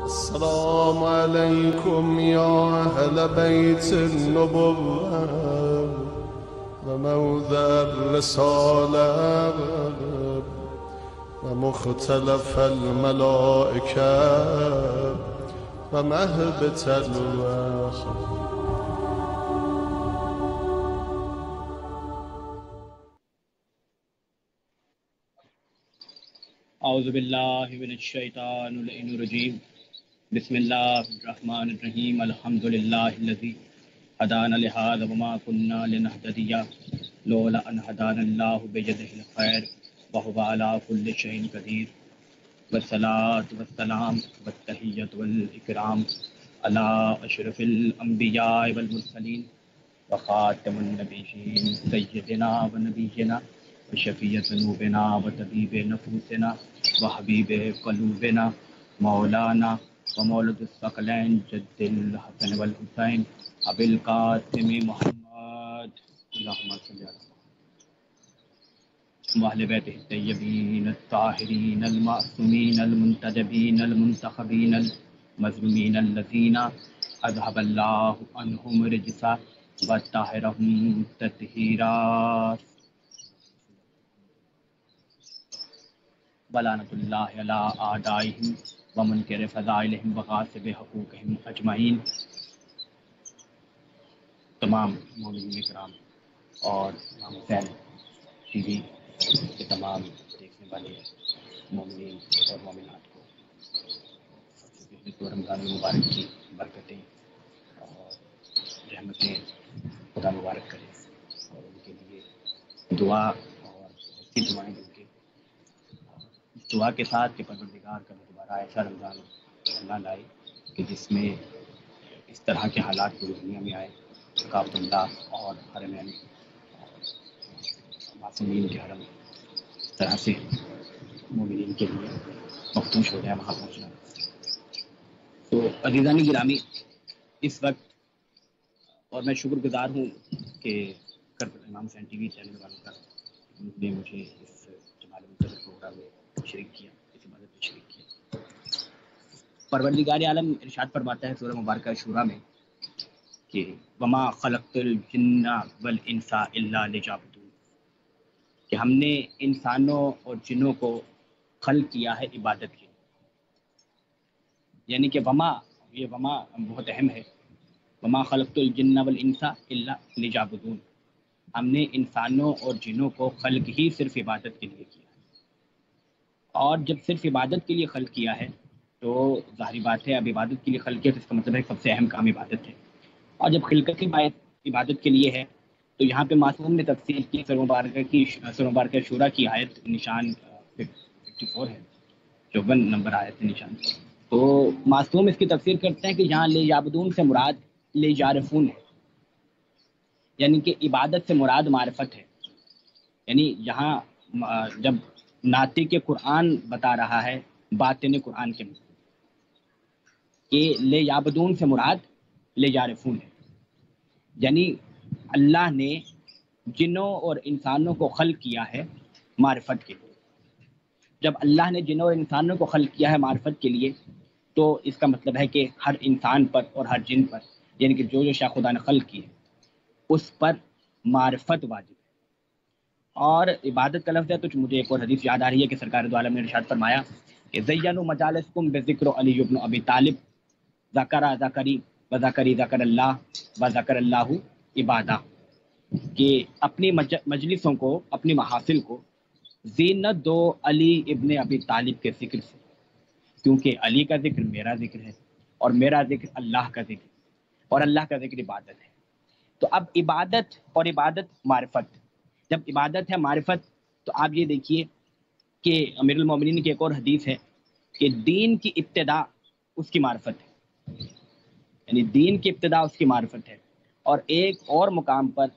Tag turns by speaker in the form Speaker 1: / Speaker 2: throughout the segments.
Speaker 1: السلام عليكم يا أهل بيت النبوة وموضع الرسالة ومختلف الملائكة ومهبة الوحي.
Speaker 2: اعوذ باللہ من الشیطان الرجیم بسم اللہ الرحمن الرحیم الحمد للہ الذی ہدانا لہذا وما كنا لنهتدی لولا ان هدانا اللہ بيده الخیر وهو على كل شيء قدیر والصلاة والسلام والتحیۃ والاکرام علی اشرف الانبیاء والمرسلین وخاتم النبیین سیدنا ونبینا وشفیع ذنوبنا وطبیب نفوسنا وحبیب قلوبنا مولانا ومولد الثقلین جد الحسن والحسین ابی القاسم محمد اللہم صلی علی وأہل بیتہ الطیبین الطاہرین المعصومین المنتجبین المنتخبین المظلومین الذین اذهب اللہ عنہم الرجس وطہرہم تطہیرا ولعنۃ اللہ علی اعدائہم ومنکر فضائلہم وغاصب حقوقہم اجمعین۔ تمام مومنین کرام اور امام حسین ٹی وی کے تمام دیکھنے والے مومنین اور مومنات کو سب سے پہلے تو رمضان المبارک کی برکتیں اور رحمتیں خدا مبارک کرے اور ان کے لیے دعا اور بہت سی دعائیں دیں گے، دعا کے ساتھ کہ پروردگار کا دوبارہ ایسا رمضان اللہ لائے کہ جس میں اس طرح کے حالات پوری دنیا میں آئے، کعبۃ اللہ اور حرمین معصومین کے حرم اس طرح سے مومنین کے لیے مفتوش ہو جائے وہاں پہنچنا۔ تو عزیزان گرامی، اس وقت اور میں شکر گزار ہوں کہ امام حسین ٹی وی چینل والوں کا نے مجھے اس جمال منتظر پروگرام میں شریک کیا، اس عبادت میں شریک کیا۔ پروردگار عالم ارشاد فرماتا ہے سورہ مبارکہ شورى میں کہ وما خلقت الجن والانس الا ليعبدون، کہ ہم نے انسانوں اور جنوں کو خلق کیا ہے عبادت کے لیے۔ یعنی کہ وما، یہ وما بہت اہم ہے، وما خلقت الجن والانس الا ليعبدون، ہم نے انسانوں اور جنوں کو خلق ہی صرف عبادت کے لیے کیا ہے۔ اور جب صرف عبادت کے لیے خلق کیا ہے تو ظاہری بات ہے اب عبادت کے لیے خلق کیا تو اس کا مطلب ہے سب سے اہم کام عبادت ہے۔ اور جب خلقت کی بات عبادت کے لیے ہے تو یہاں پہ معصوم نے تفسیر کی سورہ مبارکہ شورى کی آیت نشان 54 ہے، 54 نمبر آیت نشان۔ تو معصوم اس کی تفسیر کرتے ہیں کہ یہاں لے یعبدون سے مراد لے یعرفون ہے، یعنی کہ عبادت سے مراد معرفت ہے۔ یعنی یہاں جب ناطق قرآن بتا رہا ہے باطن قرآن کے مطلب کہ لے یعبدون سے مراد لے یعرفون ہے، یعنی اللہ نے جنوں اور انسانوں کو خلق کیا ہے معرفت کے لیے۔ جب اللہ نے جنوں اور انسانوں کو خلق کیا ہے معرفت کے لیے تو اس کا مطلب ہے کہ ہر انسان پر اور ہر جن پر، یعنی کہ جو شاہ خدا نے خلق کی ہے اس پر معرفت واجب ہے۔ اور عبادت کا لفظ ہے تو مجھے ایک اور حدیث یاد آ رہی ہے کہ سرکار دو عالم نے ارشاد فرمایا کہ زینوا مجالسکم بذکر علی بن ابی طالب ذکر ذکری وذکری ذکر اللہ وذکر اللہ عبادہ، کہ اپنی مجلسوں کو، اپنی محافل کو زینت دو علی ابن ابی طالب کے ذکر سے، کیونکہ علی کا ذکر میرا ذکر ہے اور میرا ذکر اللہ کا ذکر اور اللہ کا ذکر عبادت ہے۔ تو اب عبادت اور عبادت معرفت، جب عبادت ہے معرفت تو آپ یہ دیکھیے کہ امیر المومنین کی ایک اور حدیث ہے کہ دین کی ابتدا اس کی معرفت ہے، یعنی دین کی ابتدا اس کی معرفت ہے۔ اور ایک اور مقام پر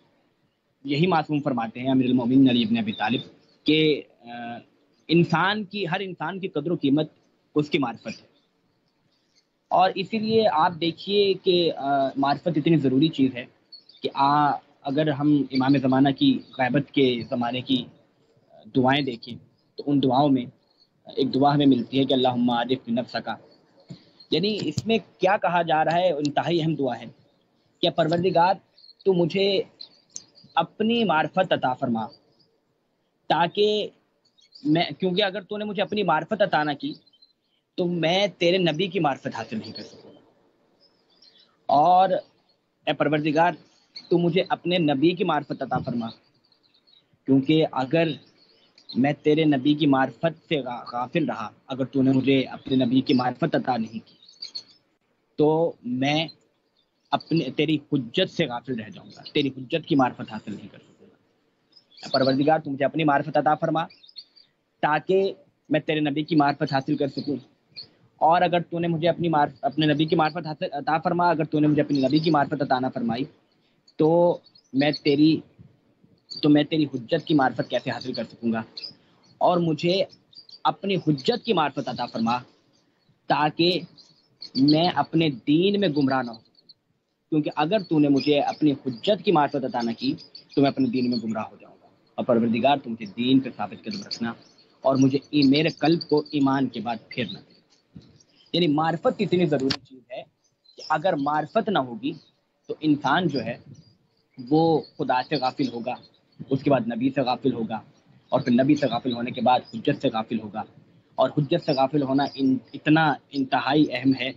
Speaker 2: یہی معصوم فرماتے ہیں امیر المومنین علی ابن ابی طالب کہ ہر انسان کی قدر و قیمت اس کی معرفت ہے۔ اور اسی لیے آپ دیکھیے کہ معرفت اتنی ضروری چیز ہے کہ اگر ہم امام زمانہ کی غیبت کے زمانے کی دعائیں دیکھیں تو ان دعاؤں میں ایک دعا ہمیں ملتی ہے کہ اللہم عارف نفسک یعنی اس میں کیا کہا جا رہا ہے، انتہائی اہم دعا ہے کہ پروردگار تو مجھے اپنی معرفت عطا فرما، تاکہ میں، کیونکہ اگر تو نے مجھے اپنی معرفت عطا نہ کی تو میں تیرے نبی کی معرفت حاصل نہیں کر سکوں گا، اور اے پروردگار تو مجھے اپنے نبی کی معرفت عطا فرما، کیونکہ اگر میں تیرے نبی کی معرفت سے غافل رہا، اگر تو نے مجھے اپنے نبی کی معرفت عطا نہیں کی تو میں اپنے تیری حجت سے غافل رہ جاؤں گا، تیری حجت کی معرفت حاصل نہیں کر سکوں گا۔ پروردگار تو مجھے اپنی معرفت عطا فرما تاکہ میں تیرے نبی کی معرفت حاصل کر سکوں، اور اگر تو نے مجھے اپنے نبی کی معرفت عطا فرما، اگر تو نے مجھے اپنی نبی کی معرفت عطا نہ فرمائی تو میں تیری حجت کی معرفت کیسے حاصل کر سکوں گا، اور مجھے اپنی حجت کی معرفت عطا فرما تاکہ میں اپنے دین میں گمراہ نہ ہوں، کیونکہ اگر تو نے مجھے اپنی حجت کی معرفت عطا نہ کی تو میں اپنے دین میں گمراہ ہو جاؤں گا۔ اور پروردگار تو مجھے دین پہ ثابت قدم رکھنا، اور مجھے میرے قلب کو ایمان کے بعد پھیرنا۔ یعنی معرفت اتنی ضروری چیز ہے کہ اگر معرفت نہ ہوگی تو انسان جو ہے وہ خدا سے غافل ہوگا، اس کے بعد نبی سے غافل ہوگا، اور پھر نبی سے غافل ہونے کے بعد حجت سے غافل ہوگا، اور حجت سے غافل ہونا اتنا انتہائی اہم ہے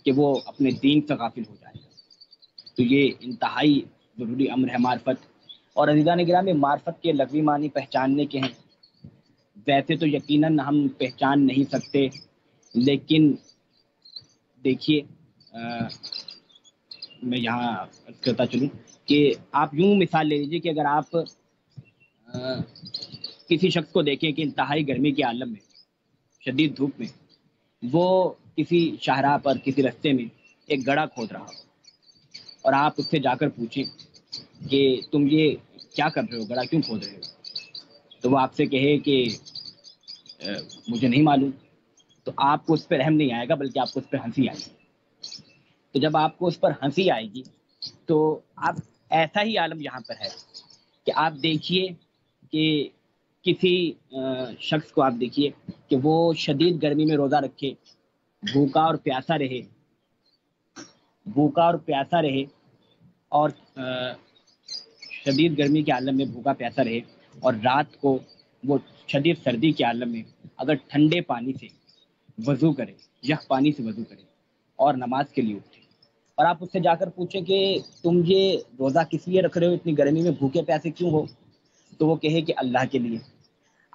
Speaker 2: کہ وہ اپنے دین سے غافل ہو جائے گا۔ تو یہ انتہائی ضروری امر ہے معرفت۔ اور عزیزان گرامی، معرفت کے لغوی معنی پہچاننے کے ہیں، ویسے تو یقیناً ہم پہچان نہیں سکتے، لیکن دیکھیے میں یہاں کرتا چلوں کہ آپ یوں مثال لے لیجیے کہ اگر آپ کسی شخص کو دیکھیں کہ انتہائی گرمی کے عالم میں، شدید دھوپ میں، وہ کسی شاہراہ پر، کسی رستے میں ایک گڑھا کھود رہا ہو، اور آپ اس سے جا کر پوچھیں کہ تم یہ کیا کر رہے ہو، گڑھا کیوں کھود رہے ہو، تو وہ آپ سے کہے کہ مجھے نہیں معلوم، تو آپ کو اس پہ رحم نہیں آئے گا، بلکہ آپ کو اس پہ ہنسی آئے گی۔ تو جب آپ کو اس پر ہنسی آئے گی تو آپ، ایسا ہی عالم یہاں پر ہے کہ آپ دیکھیے کہ کسی شخص کو آپ دیکھیے کہ وہ شدید گرمی میں روزہ رکھے، بھوکا اور پیاسا رہے، بھوکا اور پیاسا رہے، اور شدید گرمی کے عالم میں بھوکا پیاسا رہے، اور رات کو وہ شدید سردی کے عالم میں اگر ٹھنڈے پانی سے وضو کرے، یخ پانی سے وضو کرے اور نماز کے لیے اٹھے، اور آپ اس سے جا کر پوچھیں کہ تم یہ روزہ کس لیے رکھ رہے ہو، اتنی گرمی میں بھوکے پیاسے کیوں ہو، تو وہ کہے کہ اللہ کے لیے۔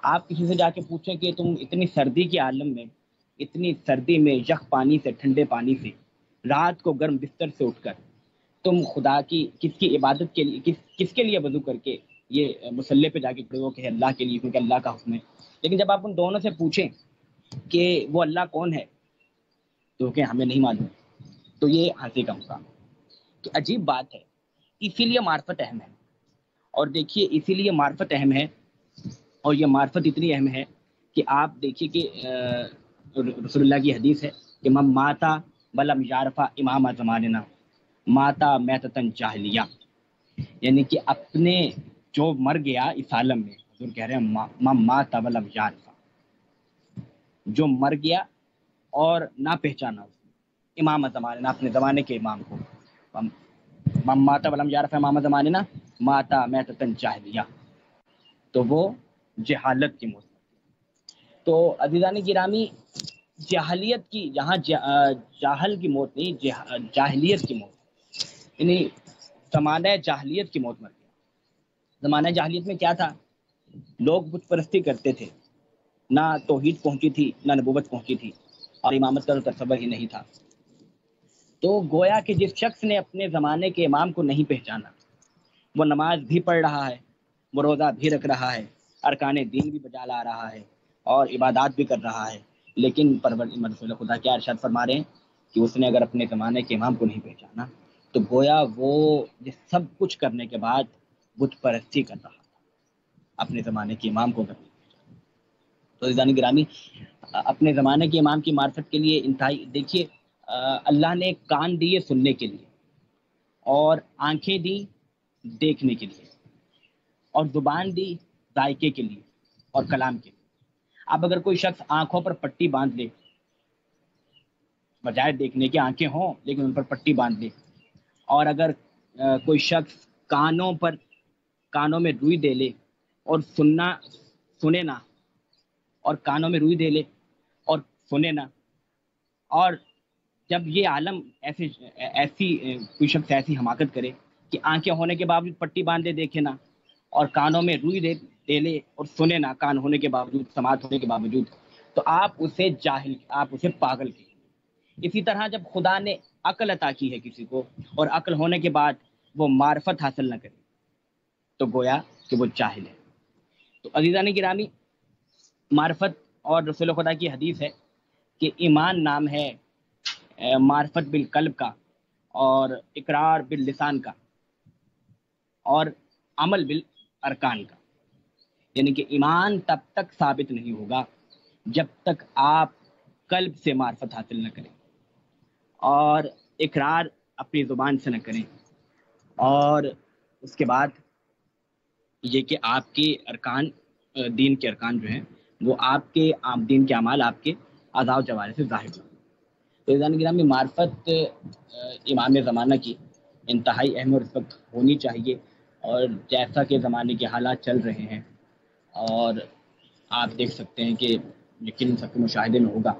Speaker 2: آپ کسی سے جا کے پوچھیں کہ تم اتنی سردی کے عالم میں، اتنی سردی میں یخ پانی سے، ٹھنڈے پانی سے، رات کو گرم بستر سے اٹھ کر تم خدا کی کس کی عبادت کے لیے، کس کے لیے وضو کر کے یہ مصلی پہ جا کے کھڑے ہو، کہ اللہ کے لیے، کیونکہ اللہ کا حکم ہے۔ لیکن جب آپ ان دونوں سے پوچھیں کہ وہ اللہ کون ہے تو کہ ہمیں نہیں معلوم، تو یہ ہنسی کا مقام ہے۔ تو عجیب بات ہے، اسی لیے معرفت اہم ہے۔ اور دیکھیے اسی لیے معرفت اہم ہے، اور یہ معرفت اتنی اہم ہے کہ آپ دیکھیے کہ رسول اللہ کی حدیث ہے کہ من ماتا ولم یعرف امام زماننا ماتا میتتن جاہلیہ، یعنی کہ اپنے جو مر گیا اس عالم میں، حضور کہہ رہے ہیں من ماتا ولم یعرف، جو مر گیا اور نہ پہچانا اس نے امام زماننا، اپنے زمانے کے امام کو، من ماتا ولم یعرف امام زماننا ماتا میتتن جاہلیہ، تو وہ جہالت کی موت۔ تو عزیزان گرامی، جاہلیت کی، یہاں جاہل کی موت نہیں، جاہلیت کی موت، یعنی زمانہ جاہلیت کی موت مر گیا۔ زمانہ جاہلیت میں کیا تھا؟ لوگ بت پرستی کرتے تھے، نہ توحید پہنچی تھی، نہ نبوت پہنچی تھی، اور امامت کا تو تصور ہی نہیں تھا۔ تو گویا کہ جس شخص نے اپنے زمانے کے امام کو نہیں پہچانا، وہ نماز بھی پڑھ رہا ہے، وہ روزہ بھی رکھ رہا ہے، ارکان دین بھی بجا لا رہا ہے، اور عبادات بھی کر رہا ہے، لیکن رسول خدا کیا ارشاد فرما رہے ہیں کہ اس نے اگر اپنے زمانے کے امام کو نہیں پہچانا تو گویا وہ یہ سب کچھ کرنے کے بعد بت پرستی کر رہا تھا، اپنے زمانے کے امام کو نہیں پہچانا۔ تو عزیزان گرامی، اپنے زمانے کے امام کی معرفت کے لیے انتہائی، دیکھیے اللہ نے کان دیے سننے کے لیے، اور آنکھیں دی دیکھنے کے لیے، اور زبان دی ذائقے کے لیے اور کلام کے لیے۔ اب اگر کوئی شخص آنکھوں پر پٹی باندھ لے بجائے دیکھنے کے آنکھیں ہوں لیکن ان پر پٹی باندھ لے. اور اگر کوئی شخص کانوں میں روئی دے لے اور سنے نہ، اور کانوں میں روئی دے لے اور سنے نہ، اور جب یہ عالم ایسی کوئی شخص ایسی حماقت کرے کہ آنکھیں ہونے کے باوجود پٹی باندھے دیکھے نہ، اور کانوں میں روئی دے لے اور سنے نہ، کان ہونے کے باوجود، سماعت ہونے کے باوجود، تو آپ اسے جاہل، آپ اسے پاگل کہیں. اسی طرح جب خدا نے عقل عطا کی ہے کسی کو اور عقل ہونے کے بعد وہ معرفت حاصل نہ کرے تو گویا کہ وہ جاہل ہے. تو عزیزان گرامی، معرفت، اور رسول خدا کی حدیث ہے کہ ایمان نام ہے معرفت بالقلب کا، اور اقرار باللسان کا، اور عمل بالارکان کا. یعنی کہ ایمان تب تک ثابت نہیں ہوگا جب تک آپ قلب سے معرفت حاصل نہ کریں، اور اقرار اپنی زبان سے نہ کریں، اور اس کے بعد یہ کہ آپ کے ارکان، دین کے ارکان جو ہیں وہ آپ کے دین کے اعمال آپ کے اعضاء و جوارح سے ظاہر ہوں. تو عزیزان گرامی، معرفت امام زمانہ کی انتہائی اہم اور اس وقت ہونی چاہیے. اور جیسا کہ زمانے کے حالات چل رہے ہیں، اور آپ دیکھ سکتے ہیں کہ یقین سب کے مشاہدے میں ہوگا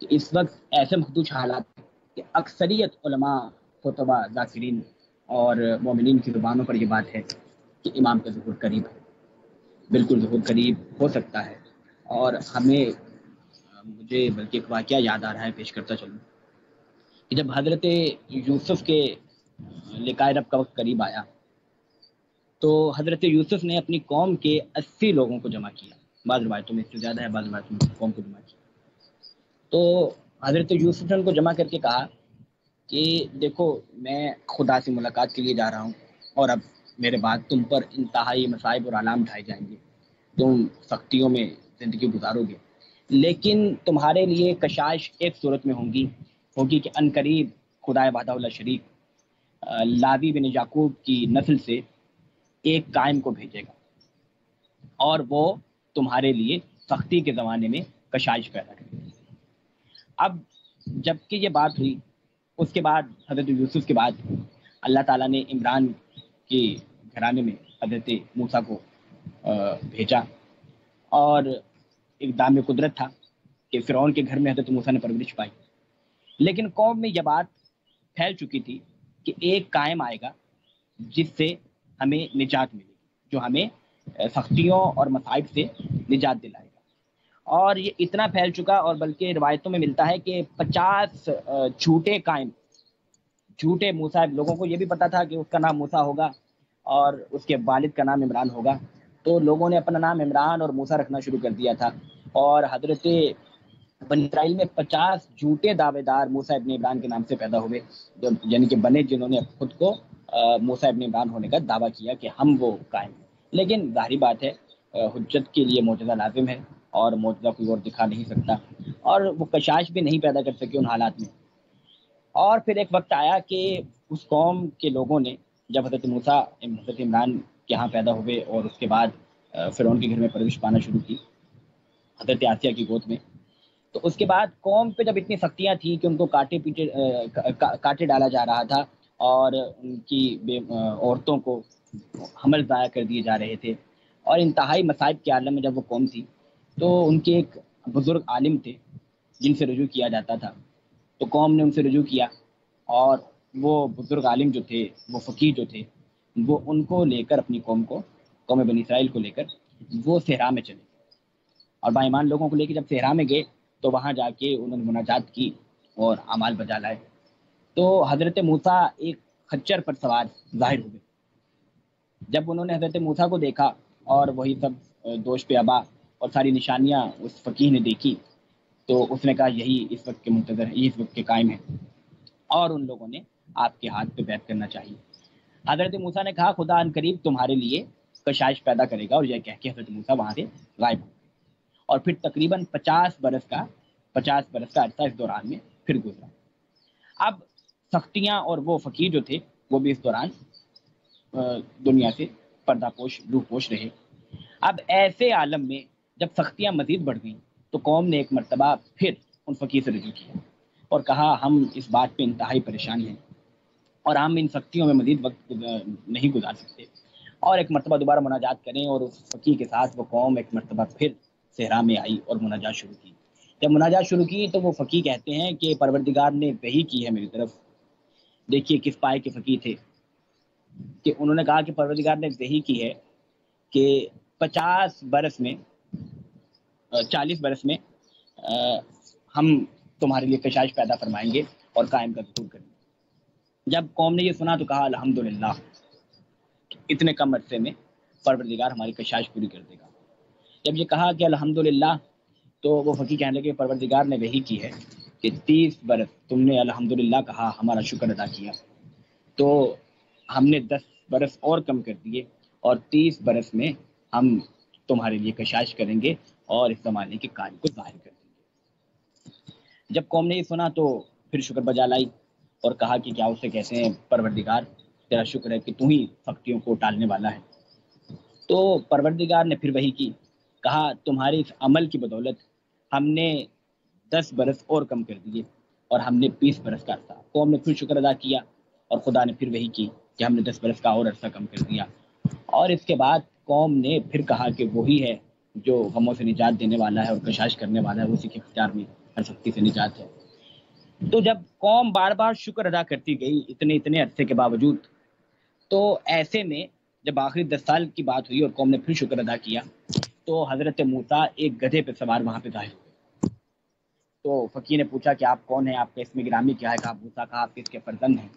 Speaker 2: کہ اس وقت ایسے مخدوش حالات ہیں کہ اکثریت علماء، خطباء، ذاکرین اور مومنین کی زبانوں پر یہ بات ہے کہ امام کا ظہور قریب ہے. بالکل ظہور قریب ہو سکتا ہے. اور مجھے بلکہ ایک واقعہ یاد آ رہا ہے، پیش کرتا چلوں کہ جب حضرت یوسف کے لقائے رب کا وقت قریب آیا تو حضرت یوسف نے اپنی قوم کے 80 لوگوں کو جمع کیا. بعض روایتوں میں اس سے زیادہ ہے، بعض روایتوں میں قوم کو جمع کیا. تو حضرت یوسف نے ان کو جمع کر کے کہا کہ دیکھو، میں خدا سے ملاقات کے لیے جا رہا ہوں، اور اب میرے بعد تم پر انتہائی مصائب اور آلام اٹھائے جائیں گے، تم سختیوں میں زندگی گزارو گے، لیکن تمہارے لیے کشائش ایک صورت میں ہوگی کہ عنقریب خدائے وحدہ اللہ شریک لاوی بن یعقوب کی نسل سے ایک قائم کو بھیجے گا، اور وہ تمہارے لیے سختی کے زمانے میں کشائش پیدا کرے گا. اب جب کہ یہ بات ہوئی، اس کے بعد حضرت یوسف کے بعد اللہ تعالیٰ نے عمران کے گھرانے میں حضرت موسیٰ کو بھیجا، اور ایک دام قدرت تھا کہ فرعون کے گھر میں حضرت موسیٰ نے پرورش پائی. لیکن قوم میں یہ بات پھیل چکی تھی کہ ایک قائم آئے گا جس سے ہمیں نجات ملے گی، جو ہمیں سختیوں اور مصائب سے نجات دلائے گا. اور یہ اتنا پھیل چکا، اور بلکہ روایتوں میں ملتا ہے کہ 50 جھوٹے قائم، جھوٹے موسیٰ، لوگوں کو یہ بھی پتا تھا کہ اس کا نام موسیٰ ہوگا اور اس کے والد کا نام عمران ہوگا، تو لوگوں نے اپنا نام عمران اور موسیٰ رکھنا شروع کر دیا تھا. اور حضرت بنی اسرائیل میں 50 جھوٹے دعوے دار موسیٰ ابن عمران کے نام سے پیدا ہوئے، یعنی کہ بنے جنہوں نے خود کو موسیٰ ابن عمران ہونے کا دعویٰ کیا کہ ہم وہ قائم ہیں. لیکن ظاہری بات ہے، حجت کے لیے معجزہ لازم ہے، اور معجزہ کوئی اور دکھا نہیں سکتا، اور وہ کشائش بھی نہیں پیدا کر سکے ان حالات میں. اور پھر ایک وقت آیا کہ اس قوم کے لوگوں نے، جب حضرت موسیٰ حضرت عمران کے ہاں پیدا ہوئے اور اس کے بعد فرعون کے گھر میں پرورش پانا شروع کی حضرت آسیہ کی گود میں، تو اس کے بعد قوم پہ جب اتنی سختیاں تھیں کہ ان کو کاٹے ڈالا جا رہا تھا، اور ان کی عورتوں کو حمل ضائع کر دیے جا رہے تھے، اور انتہائی مصائب کے عالم میں جب وہ قوم تھی، تو ان کے ایک بزرگ عالم تھے جن سے رجوع کیا جاتا تھا. تو قوم نے ان سے رجوع کیا، اور وہ بزرگ عالم جو تھے، وہ فقیہ جو تھے، وہ ان کو لے کر اپنی قوم بنی اسرائیل کو لے کر وہ صحرا میں چلے. اور با ایمان لوگوں کو لے کے جب صحرا میں گئے تو وہاں جا کے انہوں نے مناجات کی اور اعمال بجا لائے. تو حضرت موسیٰ ایک خچر پر سوار ظاہر ہوئے. جب انہوں نے حضرت موسیٰ کو دیکھا اور وہی سب دوش پہ ابا اور ساری نشانیاں اس فقیہ نے دیکھی، تو اس نے کہا یہی اس وقت کے منتظر ہے، یہی اس وقت کے قائم ہے، اور ان لوگوں نے آپ کے ہاتھ پہ بیعت کرنا چاہیے. حضرت موسیٰ نے کہا خدا ان قریب تمہارے لیے کشائش پیدا کرے گا، اور یہ کہہ کے حضرت موسیٰ وہاں سے غائب ہو. اور پھر تقریباً 50 برس کا عرصہ اس دوران میں پھر گزرا. اب سختیاں، اور وہ فقیر جو تھے وہ بھی اس دوران دنیا سے پردہ پوش، روح پوش رہے. اب ایسے عالم میں جب سختیاں مزید بڑھ گئیں تو قوم نے ایک مرتبہ پھر ان فقیر سے رجوع کیا. اور کہا ہم اس بات پہ انتہائی پریشان ہیں اور ہم ان سختیوں میں مزید وقت نہیں گزار سکتے، اور ایک مرتبہ دوبارہ مناجات کریں۔ اور اس فقیر کے ساتھ وہ قوم ایک مرتبہ پھر صحرا میں آئی اور مناجات شروع کی۔ جب مناجات شروع کی تو وہ فقیر کہتے ہیں کہ پروردگار نے وحی کی ہے میری طرف۔ دیکھیے کس پائے کے فقیر تھے کہ انہوں نے کہا کہ پروردگار نے وحی کی ہے کہ 50 برس میں 40 برس میں ہم تمہارے لیے کشائش پیدا فرمائیں گے اور قائم کا ظہور کریں گے۔ جب قوم نے یہ سنا تو کہا الحمدللہ، اتنے کم عرصے میں پروردگار ہماری کشائش پوری کر دے گا۔ جب یہ کہا کہ الحمدللہ تو وہ فقیر کہنے لگے پروردگار نے وحی کی ہے کہ 30 برس تم نے الحمدللہ کہا، ہمارا شکر ادا کیا، تو ہم نے 10 برس اور کم کر دیے اور 30 برس میں ہم تمہارے لیے کشائش کریں گے اور اس زمانے کے کار کو ظاہر کر دیں گے۔ جب قوم نے یہ سنا تو پھر شکر بجا لائی اور کہا کہ کیا اسے کہتے ہیں پروردگار تیرا شکر ہے کہ تو ہی سختیوں کو ٹالنے والا ہے۔ تو پروردگار نے پھر وہی کی، کہا تمہارے اس عمل کی بدولت ہم نے 10 برس اور کم کر دیے اور ہم نے 20 برس کا عرصہ۔ قوم نے پھر شکر ادا کیا اور خدا نے پھر وہی کی کہ ہم نے 10 برس کا اور عرصہ کم کر دیا۔ اور اس کے بعد قوم نے پھر کہا کہ وہی ہے جو غموں سے نجات دینے والا ہے اور کشائش کرنے والا ہے، اسی کے اختیار میں ہر سختی سے نجات ہے۔ تو جب قوم بار بار شکر ادا کرتی گئی اتنے عرصے کے باوجود، تو ایسے میں جب آخری 10 سال کی بات ہوئی اور قوم نے پھر شکر ادا کیا تو حضرت موسیٰ ایک گدھے پہ سوار وہاں پہ ظاہر ہوئے۔ تو فقیر نے پوچھا کہ آپ کون ہیں، آپ کا اسم گرامی کیا ہے؟ کہا موسیٰ۔ کہا آپ کس کے فرزند ہیں؟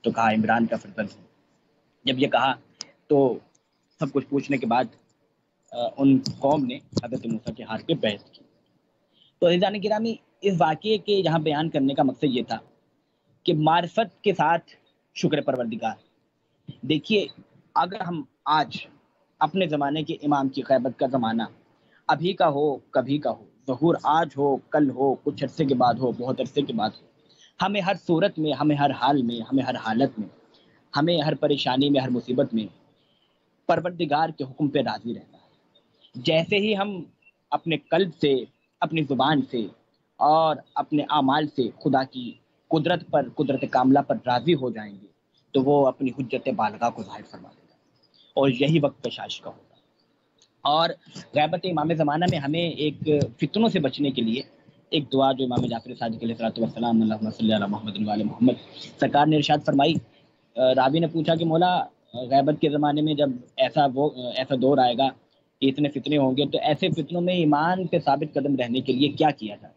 Speaker 2: تو کہا عمران کا فرزند ہوں۔ جب یہ کہا تو سب کچھ پوچھنے کے بعد ان قوم نے حضرت موسیٰ کے ہاتھ پہ بیعت کی۔ تو عزیزان گرامی، اس واقعے کے یہاں بیان کرنے کا مقصد یہ تھا کہ معرفت کے ساتھ شکر پروردگار۔ دیکھیے اگر ہم آج اپنے زمانے کے امام کی غیبت کا زمانہ، ابھی کا ہو کبھی کا ہو، ظہور آج ہو کل ہو کچھ عرصے کے بعد ہو بہت عرصے کے بعد ہو، ہمیں ہر صورت میں، ہمیں ہر حال میں، ہمیں ہر حالت میں، ہمیں ہر پریشانی میں، ہر مصیبت میں پروردگار کے حکم پہ راضی رہنا ہے۔ جیسے ہی ہم اپنے قلب سے، اپنی زبان سے اور اپنے اعمال سے خدا کی قدرت پر، قدرت کاملہ پر راضی ہو جائیں گے تو وہ اپنی حجت بالغہ کو ظاہر فرما دے گا اور یہی وقت کشائش کا ہوگا۔ اور غیبت امام زمانہ میں ہمیں ایک فتنوں سے بچنے کے لیے ایک دعا جو امام جعفر صادق علیہ السلام اللہم صلی علی محمد و علی محمد سرکار نے ارشاد فرمائی۔ راوی نے پوچھا کہ مولا غیبت کے زمانے میں جب ایسا دور آئے گا کہ اتنے فتنے ہوں گے تو ایسے فتنوں میں ایمان پہ ثابت قدم رہنے کے لیے کیا کیا جائے؟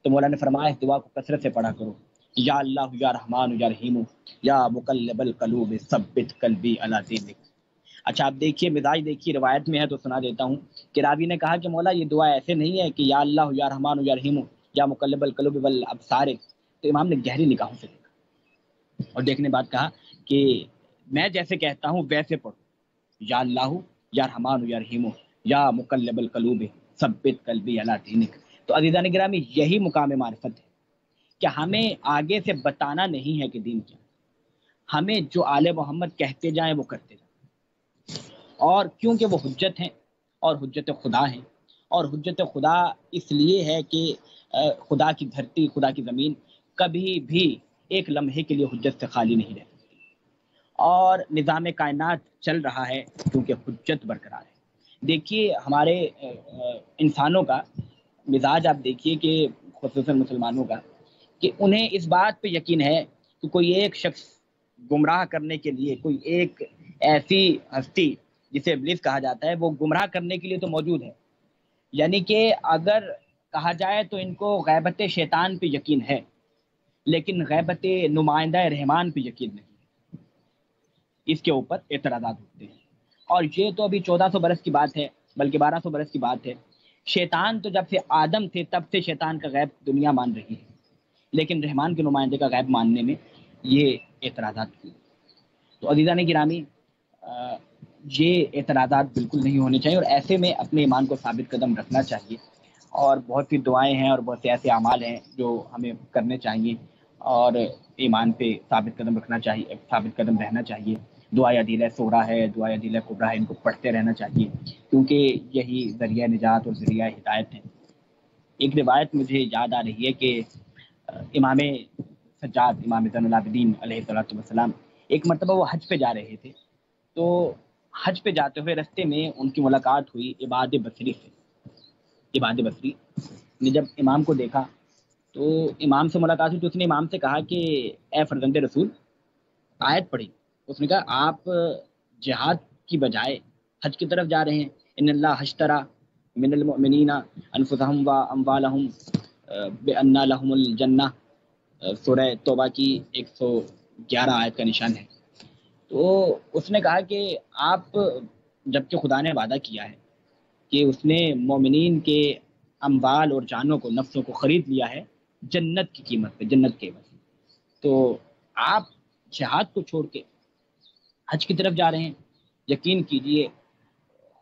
Speaker 2: تو مولا نے فرمایا اس دعا کو کثرت سے پڑھا کرو، یا اللہ یا رحمان یا رحیم یا مقلب القلوب ثبت قلبی علی دینک۔ اچھا آپ دیکھیے مزاج، دیکھیے روایت میں ہے تو سنا دیتا ہوں کہ راوی نے کہا کہ مولا یہ دعا ایسے نہیں ہے کہ یا اللہ یا رحمان یا رحیم یا مقلب القلوب والابصار، تو امام نے گہری نگاہوں سے دیکھا اور دیکھنے بعد کہا کہ میں جیسے کہتا ہوں ویسے پڑھو، یا اللہ یا رحمان یا رحیم یا مقلب القلوب ثبت قلبی علی دینک۔ تو عزیزان گرامی یہی مقام معرفت ہے کہ ہمیں آگے سے بتانا نہیں ہے کہ دین کیا، ہمیں جو آل محمد کہتے جائیں وہ کرتے جائیں، اور کیونکہ وہ حجت ہیں اور حجت خدا ہیں، اور حجت خدا اس لیے ہے کہ خدا کی دھرتی، خدا کی زمین کبھی بھی ایک لمحے کے لیے حجت سے خالی نہیں رہ سکتی، اور نظام کائنات چل رہا ہے کیونکہ حجت برقرار ہے۔ دیکھیے ہمارے انسانوں کا مزاج آپ دیکھیے کہ خصوصاً مسلمانوں کا، کہ انہیں اس بات پہ یقین ہے کہ کوئی ایک شخص گمراہ کرنے کے لیے، کوئی ایک ایسی ہستی جسے ابلیس کہا جاتا ہے وہ گمراہ کرنے کے لیے تو موجود ہے۔ یعنی کہ اگر کہا جائے تو ان کو غیبت شیطان پہ یقین ہے لیکن غیبت نمائندہ رحمان پہ یقین نہیں ہے، اس کے اوپر اعتراضات ہوتے ہیں۔ اور یہ تو ابھی 1400 برس کی بات ہے، بلکہ 1200 برس کی بات ہے۔ شیطان تو جب سے آدم تھے تب سے شیطان کا غیب دنیا مان رہی ہے، لیکن رحمان کے نمائندے کا غیب ماننے میں یہ اعتراضات کی۔ تو عزیزان گرامی یہ اعتراضات بالکل نہیں ہونے چاہیے، اور ایسے میں اپنے ایمان کو ثابت قدم رکھنا چاہیے، اور بہت سی دعائیں ہیں اور بہت سے ایسے اعمال ہیں جو ہمیں کرنے چاہیے اور ایمان پہ ثابت قدم رکھنا چاہیے، ثابت قدم رہنا چاہیے۔ دعا عدیلہ صغریٰ ہے، دعا عدیلہ کبریٰ ہے، ان کو پڑھتے رہنا چاہیے کیونکہ یہی ذریعہ نجات اور ذریعہ ہدایت ہے۔ ایک روایت مجھے یاد آ رہی ہے کہ امام سجاد امام زین العابدین علیہ السلام ایک مرتبہ وہ حج پہ جا رہے تھے، تو حج پہ جاتے ہوئے رستے میں ان کی ملاقات ہوئی عباد بصری سے۔ عباد بصری نے جب امام کو دیکھا تو امام سے ملاقات ہوئی، تو اس نے امام سے کہا کہ اے فرزند رسول، آیت پڑھی۔ اس نے کہا آپ جہاد کی بجائے حج کی طرف جا رہے ہیں، ان اللہ اشترى من المؤمنین انفسهم واموالهم بان لهم الجنہ، سورہ توبہ کی 111 آیت کا نشان ہے۔ تو اس نے کہا کہ آپ، جبکہ خدا نے وعدہ کیا ہے کہ اس نے مومنین کے اموال اور جانوں کو، نفسوں کو خرید لیا ہے جنت کی قیمت پہ، جنت کے عوض، تو آپ جہاد کو چھوڑ کے حج کی طرف جا رہے ہیں۔ یقین کیجئے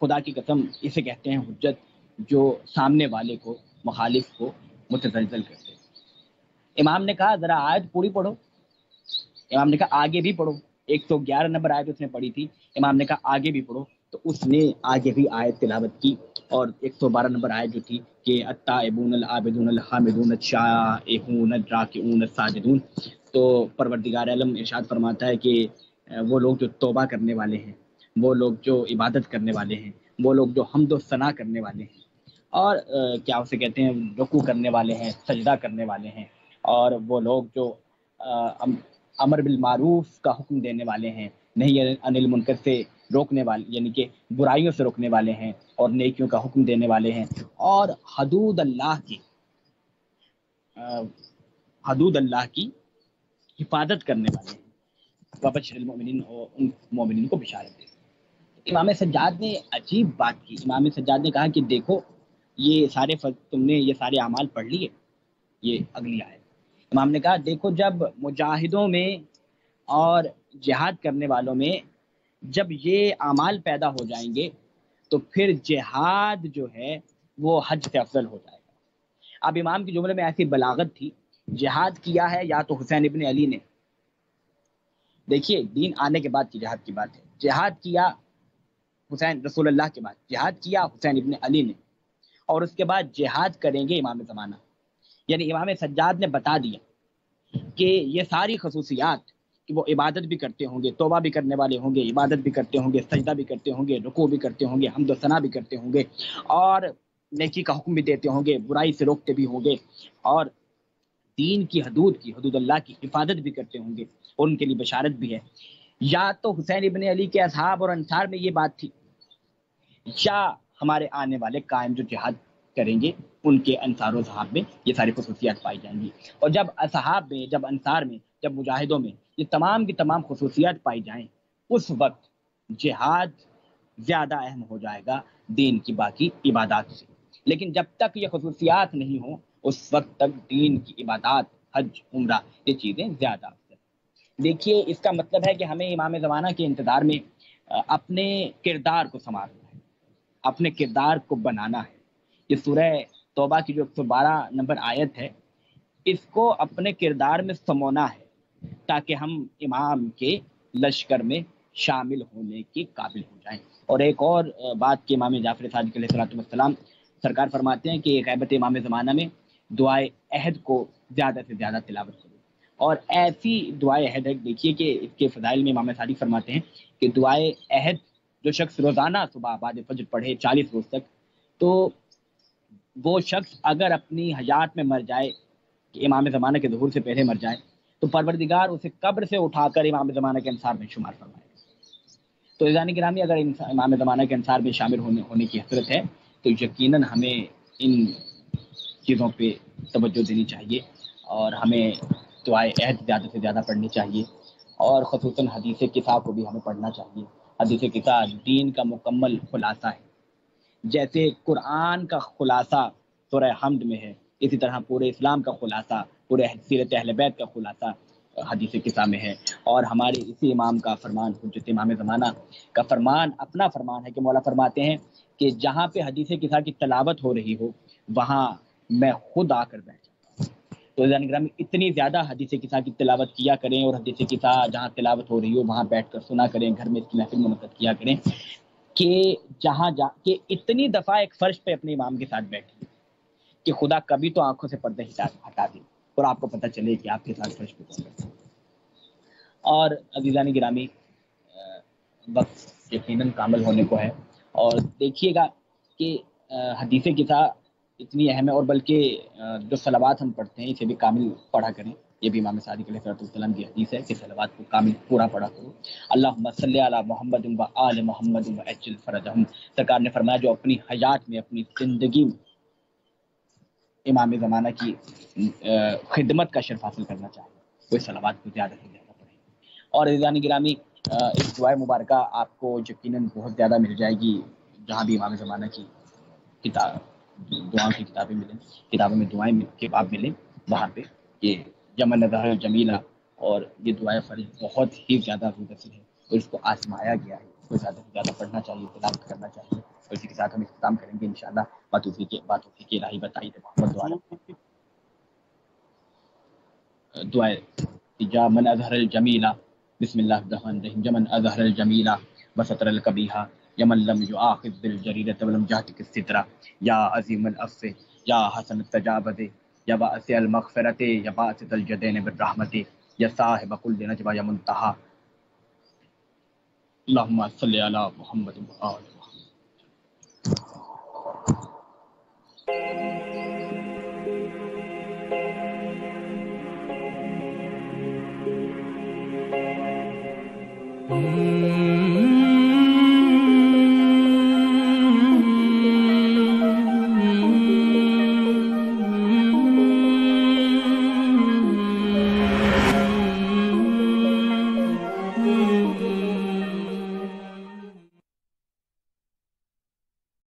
Speaker 2: خدا کی قسم، اسے کہتے ہیں حجت، جو سامنے والے کو، مخالف کو متزلزل کرتے۔ امام نے کہا ذرا آیت پوری پڑھو۔ امام نے کہا آگے بھی پڑھو۔ 111 نمبر آیت اس نے پڑھی تھی، امام نے کہا آگے بھی پڑھو، تو اس نے آگے بھی آیت تلاوت کی، اور 112 نمبر آیت جو تھی کہ التائبون العابدون الحامدون الشائعون الراکعون الساجدون، تو پروردگار عالم ارشاد فرماتا ہے کہ وہ لوگ جو توبہ کرنے والے ہیں، وہ لوگ جو عبادت کرنے والے ہیں، وہ لوگ جو حمد و ثنا کرنے والے ہیں، اور کیا اسے کہتے ہیں، رکوع کرنے والے ہیں، سجدہ کرنے والے ہیں، اور وہ لوگ جو امر بالمعروف کا حکم دینے والے ہیں، نہیں عن المنکر سے روکنے والے، یعنی کہ برائیوں سے روکنے والے ہیں، اور نیکیوں کا حکم دینے والے ہیں، اور حدود اللہ کی حفاظت کرنے والے ہیں، وبشر المؤمنین، اور ان مومنین کو بشارت دے۔ امام سجاد نے عجیب بات کی۔ امام سجاد نے کہا کہ دیکھو یہ سارے تم نے یہ سارے اعمال پڑھ لیے، یہ اگلی آیت۔ امام نے کہا دیکھو جب مجاہدوں میں اور جہاد کرنے والوں میں جب یہ اعمال پیدا ہو جائیں گے تو پھر جہاد جو ہے وہ حج سے افضل ہو جائے گا۔ اب امام کے جملے میں ایسی بلاغت تھی، جہاد کیا ہے یا تو حسین ابن علی نے، دیکھیے دین آنے کے بعد کی جہاد کی بات ہے، جہاد کیا حسین رسول اللہ کے بعد، جہاد کیا حسین ابن علی نے، اور اس کے بعد جہاد کریں گے امام زمانہ۔ یعنی امام سجاد نے بتا دیا کہ یہ ساری خصوصیات، کہ وہ عبادت بھی کرتے ہوں گے، توبہ بھی کرنے والے ہوں گے، عبادت بھی کرتے ہوں گے، سجدہ بھی کرتے ہوں گے، رکوع بھی کرتے ہوں گے، حمد و ثنا بھی کرتے ہوں گے، اور نیکی کا حکم بھی دیتے ہوں گے، برائی سے روکتے بھی ہوں گے، اور دین کی حدود اللہ کی حفاظت بھی کرتے ہوں گے، اور ان کے لیے بشارت بھی ہے۔ یا تو حسین ابن علی کے اصحاب اور انصار میں یہ بات تھی، یا ہمارے آنے والے قائم جو جہاد کریں گے ان کے انصار و صحاب میں یہ ساری خصوصیات پائی جائیں گی۔ اور جب اصحاب میں، جب انصار میں، جب مجاہدوں میں یہ تمام کی تمام خصوصیات پائی جائیں، اس وقت جہاد زیادہ اہم ہو جائے گا دین کی باقی عبادات سے۔ لیکن جب تک یہ خصوصیات نہیں ہوں اس وقت تک دین کی عبادات، حج، عمرہ، یہ چیزیں زیادہ افضل۔ دیکھیے اس کا مطلب ہے کہ ہمیں امام زمانہ کے انتظار میں اپنے کردار کو سنوارنا ہے، اپنے کردار کو بنانا ہے۔ یہ سورہ توبہ کی جو 112 نمبر آیت ہے، اس کو اپنے کردار میں سمونا ہے تاکہ ہم امام کے لشکر میں شامل ہونے کے قابل ہو جائیں۔ اور ایک اور بات کہ امام جعفر صادق علیہ السلام سرکار فرماتے ہیں کہ غیبت امام زمانہ میں دعائے عہد کو زیادہ سے زیادہ تلاوت کرو، اور ایسی دعائے عہد ہے، دیکھیے کہ اس کے فضائل میں امام صادق فرماتے ہیں کہ دعائے عہد جو شخص روزانہ صبح بعد فجر پڑھے 40 روز تک، تو وہ شخص اگر اپنی حیات میں مر جائے، کہ امام زمانہ کے ظہور سے پہلے مر جائے، تو پروردگار اسے قبر سے اٹھا کر امام زمانہ کے انصار میں شمار فرمائے۔ تو عزیزان گرامی، اگر امام زمانہ کے انصار میں شامل ہونے کی حسرت ہے تو یقیناً ہمیں ان چیزوں پہ توجہ دینی چاہیے، اور ہمیں دعائے عہد زیادہ سے زیادہ پڑھنی چاہیے، اور خصوصاً حدیث قصہ کو بھی ہمیں پڑھنا چاہیے۔ حدیث قصہ دین کا مکمل خلاصہ ہے، جیسے قرآن کا خلاصہ سورہ حمد میں ہے، اسی طرح پورے اسلام کا خلاصہ، پورے سیرت اہل بیت کا خلاصہ حدیث قصہ میں ہے۔ اور ہمارے اسی امام کا فرمان، حجت امام زمانہ کا فرمان، اپنا فرمان ہے کہ مولا فرماتے ہیں کہ جہاں پہ حدیث قصہ کی تلاوت ہو رہی ہو وہاں میں خود آ کر بیٹھ جاتا ہوں۔ تو عزیزان گرامی، اتنی زیادہ حدیث قصہ کی تلاوت کیا کریں، اور حدیث قصہ جہاں تلاوت ہو رہی ہو وہاں بیٹھ کر سنا کریں، گھر میں اس کی محفل منعقد کیا کریں، کہ جہاں کہ اتنی دفعہ ایک فرش پہ اپنے امام کے ساتھ بیٹھے کہ خدا کبھی تو آنکھوں سے پردے ہٹا دے، اور آپ کو پتہ چلے کہ آپ کے ساتھ فرش پہ کون کرتا ہے۔ اور عزیزان گرامی، وقت یقیناً کامل ہونے کو ہے، اور دیکھیے گا کہ حدیث کسا اتنی اہم ہے، اور بلکہ جو صلوات ہم پڑھتے ہیں اسے بھی کامل پڑھا کریں۔ یہ بھی امام صادق علیہ السلام کی حدیث ہے کہ صلوات کو کامل پورا پڑھا کرو۔ اللہم صلی علی محمد و آل محمد وعجل فرجہم، سرکار نے فرمایا جو اپنی حیات میں، اپنی زندگی میں امام زمانہ کی خدمت کا شرف حاصل کرنا چاہے، کوئی صلوات کو زیادہ سے زیادہ پڑھے۔ اور عزیزان گرامی، اس دعائے مبارکہ آپ کو یقیناً بہت زیادہ مل جائے گی جہاں بھی امام زمانہ کی کتاب دعاؤں کی کتابیں ملیں، کتابوں میں دعائیں کے باب ملیں، وہاں پہ یہ یمن ظہر جمیلہ اور یہ دعائیں فرض بہت ہی زیادہ مدثر ہے، اور اس کو آزمایا گیا ہے، اس کو زیادہ سے زیادہ پڑھنا چاہیے، تلاوت کرنا چاہیے۔ اور اسی کے ساتھ ہم اختتام کریں گے انشاءاللہ باتوفیق الہی بتائی محمد دعائے یا من اظہر الجمیلہ، بسم اللہ الرحمن الرحیم، یمن اظہر الجمیلہ وستر القبیحہ، یمن لم یؤاخذ بالجریرۃ ولم یہتک السترہ، یا عظیم العفو، یا حسن التجاوز، یا واسع المغفرۃ، یا باسط الجدین بالرحمۃ، یا صاحب کل نجوى، یا منتہا۔ اللہم صلی علی محمد و آل